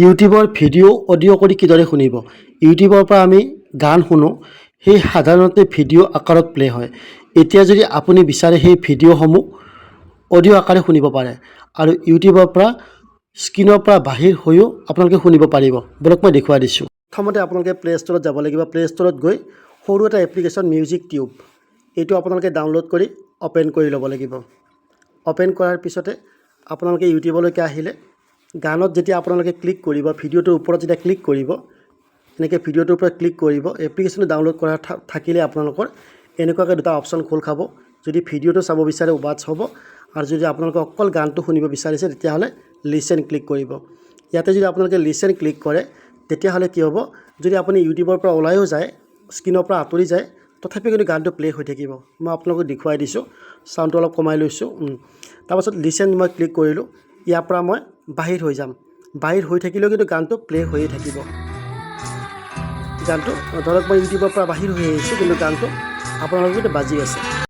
ইউটিউবৰ video' audio' কৰি কিদৰে শুনিব। ইউটিউবৰ পৰা আমি গান শুনো, সেই সাধাৰণতে ভিডিঅ' আকাৰত প্লে হয়। এতিয়া যদি আপুনি বিচাৰে সেই ভিডিঅ'সমূহ অডিঅ' আকাৰে শুনিব পাৰে আৰু ইউটিউবৰ পৰা স্ক্ৰীনৰ পৰা বাহিৰ হৈও আপোনালোকে শুনিব পাৰিব। বলক মই দেখুৱাই দিছোঁ। প্ৰথমতে আপোনালোকে প্লে ষ্ট'ৰত যাব লাগিব। প্লে ষ্ট'ৰত গৈ সৰু এটা এপ্লিকেশ্যন মিউজিক টিউব, এইটো আপোনালোকে ডাউনলোড কৰি অ'পেন কৰি ল'ব লাগিব। অ'পেন কৰাৰ পিছতে আপোনালোকে ইউটিউবলৈকে আহিলে গানত যেতিয়া আপোনালোকে ক্লিক কৰিব, ভিডিঅ'টোৰ ওপৰত যেতিয়া ক্লিক কৰিব, এনেকৈ ভিডিঅ'টোৰ ওপৰত ক্লিক কৰিব, এপ্লিকেশ্যনটো ডাউনলোড কৰা থাকিলে আপোনালোকৰ এনেকুৱাকৈ দুটা অপশ্যন খোল খাব। যদি ভিডিঅ'টো চাব বিচাৰে ৱাটছ হ'ব, আৰু যদি আপোনালোকে অকল গানটো শুনিব বিচাৰিছে তেতিয়াহ'লে লিচেন ক্লিক কৰিব। ইয়াতে যদি আপোনালোকে লিচেন ক্লিক কৰে তেতিয়াহ'লে কি হ'ব, যদি আপুনি ইউটিউবৰ পৰা ওলাইও যায়, স্ক্ৰীনৰ পৰা আঁতৰি যায়, তথাপিও কিন্তু গানটো প্লে হৈ থাকিব। মই আপোনালোকক দেখুৱাই দিছোঁ, চাউণ্ডটো অলপ কমাই লৈছোঁ। তাৰপাছত লিচেন মই ক্লিক কৰিলোঁ, ইয়াৰ পৰা মই বাহিৰ হৈ যাম। বাহিৰ হৈ থাকিলেও কিন্তু গানটো প্লে হৈয়ে থাকিব। গানটো ধৰক মই ইউটিউবৰ পৰা বাহিৰ হৈ আহিছোঁ, কিন্তু গানটো আপোনালোকৰ কিন্তু বাজি আছে।